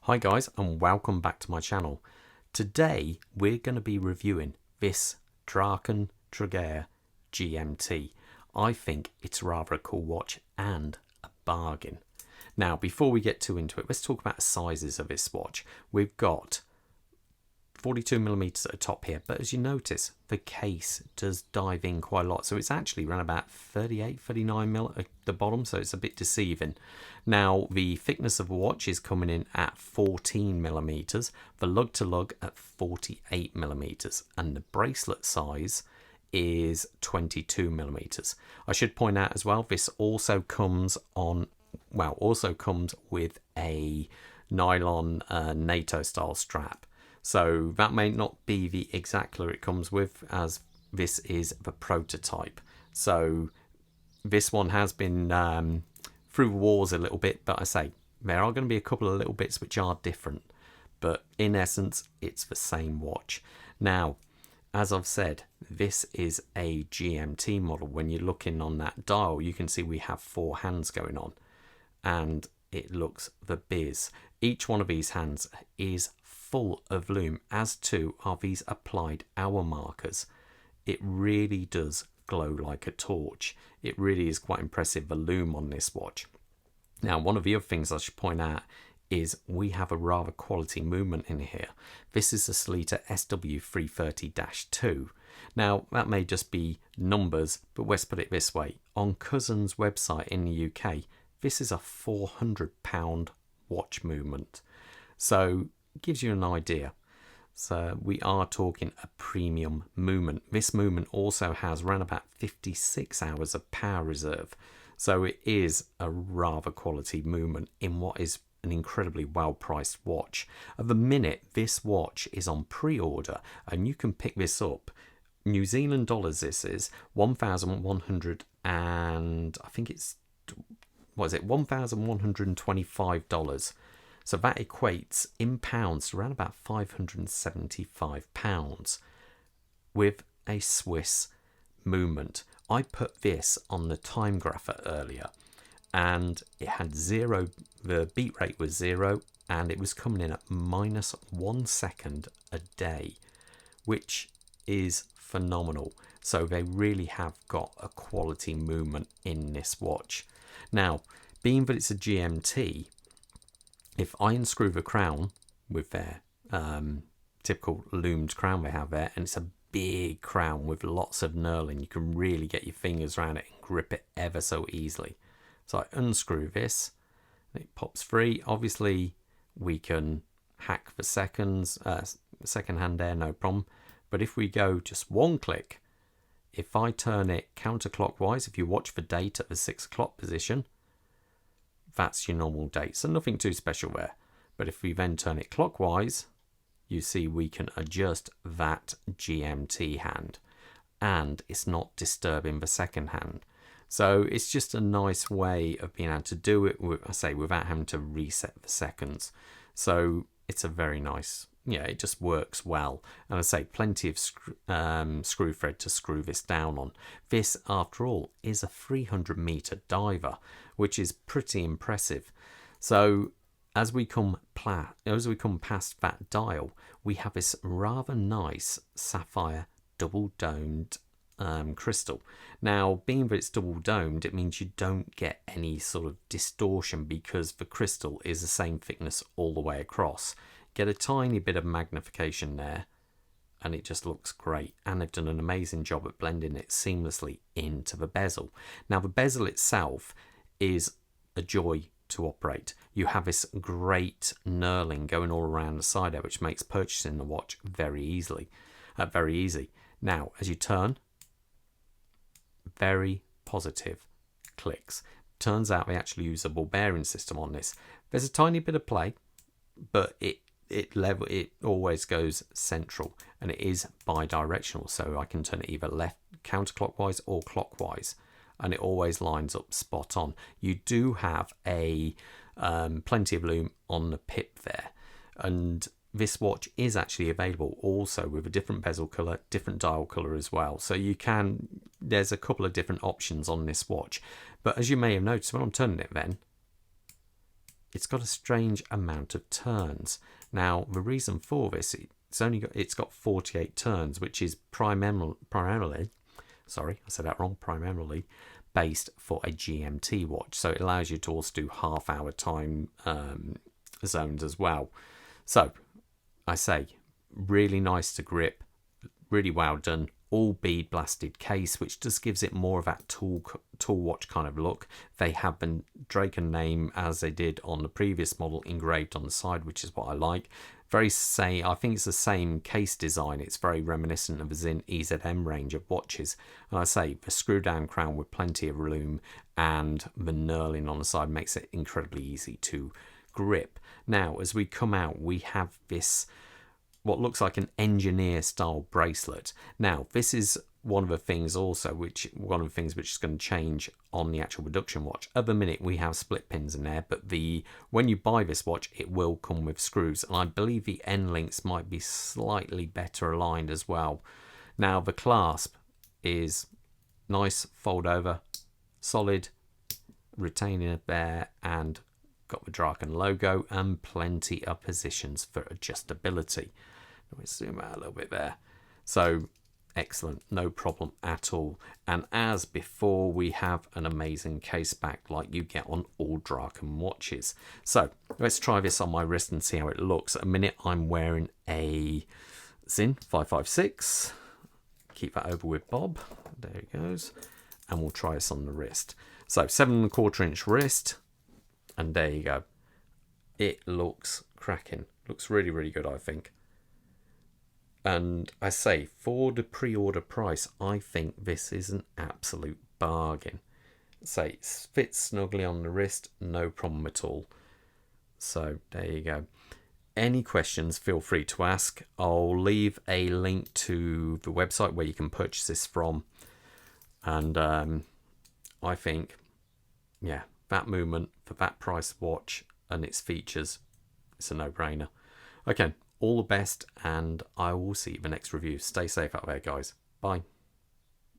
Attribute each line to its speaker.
Speaker 1: Hi guys, and welcome back to my channel. Today we're going to be reviewing this Draken Tugela GMT. I think it's rather a cool watch and a bargain. Now before we get too into it, let's talk about the sizes of this watch. We've got 42mm at the top here, but as you notice, the case does dive in quite a lot, so it's actually around about 38-39mm at the bottom, so it's a bit deceiving. Now the thickness of the watch is coming in at 14mm, the lug to lug at 48mm, and the bracelet size is 22mm. I should point out as well, this also comes with a nylon NATO style strap. So that may not be the exact color it comes with, as this is the prototype. So this one has been through the wars a little bit, but I say there are going to be a couple of little bits which are different. But in essence, it's the same watch. Now, as I've said, this is a GMT model. When you're looking on that dial, you can see we have 4 hands going on. And it looks the biz. Each one of these hands is full of lume, as too are these applied hour markers. It really does glow like a torch. It really is quite impressive, the lume on this watch. Now, one of the other things I should point out is we have a rather quality movement in here. This is the Sleater SW330-2. Now, that may just be numbers, but let's put it this way. On Cousin's website in the UK, this is a £400 watch movement. So it gives you an idea. So we are talking a premium movement. This movement also has around about 56 hours of power reserve. So it is a rather quality movement in what is an incredibly well priced watch. At the minute, this watch is on pre-order and you can pick this up. New Zealand dollars, this is 1,100 and I think it's, what is it, $1,125. So that equates in pounds to around about £575 with a Swiss movement. I put this on the time grapher earlier and it had 0, the beat rate was 0 and it was coming in at -1 second a day, which is phenomenal. So they really have got a quality movement in this watch. Now, being that it's a GMT, if I unscrew the crown with their typical loomed crown they have there, and it's a big crown with lots of knurling, you can really get your fingers around it and grip it ever so easily. So I unscrew this, and it pops free. Obviously, we can hack the seconds, second hand there, no problem. But if we go just one click, if I turn it counterclockwise, if you watch the date at the 6 o'clock position, that's your normal date, so nothing too special there. But if we then turn it clockwise, you see we can adjust that GMT hand and it's not disturbing the second hand. So it's just a nice way of being able to do it, without having to reset the seconds. So it's a very nice, it just works well. And I say plenty of screw thread to screw this down on. This, after all, is a 300-meter diver, which is pretty impressive. So as we come past that dial, we have this rather nice sapphire double-domed crystal. Now, being that it's double-domed, it means you don't get any sort of distortion because the crystal is the same thickness all the way across. Get a tiny bit of magnification there and it just looks great, and they've done an amazing job at blending it seamlessly into the bezel. Now the bezel itself is a joy to operate. You have this great knurling going all around the side there, which makes purchasing the watch very easy. Now as you turn, very positive clicks. Turns out they actually use a ball bearing system on this. There's a tiny bit of play, but it always goes central, and it is bi-directional, so I can turn it either left counterclockwise or clockwise, and it always lines up spot on. You do have a plenty of lume on the pip there, and this watch is actually available also with a different bezel color, different dial color as well. So there's a couple of different options on this watch. But as you may have noticed, when I'm turning it then, it's got a strange amount of turns. Now, the reason for this, it's got 48 turns, which is primarily, sorry, I said that wrong, primarily based for a GMT watch. So it allows you to also do half-hour time zones as well. So I say, really nice to grip, really well done. All bead blasted case, which just gives it more of that tool watch kind of look. They have the Draken name, as they did on the previous model, engraved on the side, which is what I like. I think it's the same case design. It's very reminiscent of the Zin EZM range of watches. And I say, the screw down crown with plenty of room and the knurling on the side makes it incredibly easy to grip. Now, as we come out, we have this what looks like an engineer style bracelet. Now, this is one of the things which is going to change on the actual production watch. At the minute, we have split pins in there, but when you buy this watch, it will come with screws, and I believe the end links might be slightly better aligned as well. Now, the clasp is nice, fold over, solid, retaining there, and got the Draken logo and plenty of positions for adjustability. Let me zoom out a little bit there. So excellent, no problem at all. And as before, we have an amazing case back like you get on all Draken watches. So let's try this on my wrist and see how it looks. At a minute, I'm wearing a Zin 556. Keep that over with Bob. There it goes. And we'll try this on the wrist. So 7¼ inch wrist. And there you go. It looks cracking. Looks really, really good, I think. And I say, for the pre-order price, I think this is an absolute bargain. Say, it fits snugly on the wrist, no problem at all. So there you go. Any questions, feel free to ask. I'll leave a link to the website where you can purchase this from. And I think, yeah, that movement for that price watch and its features, it's a no-brainer. Okay, all the best, and I will see you in the next review. Stay safe out there, guys. Bye.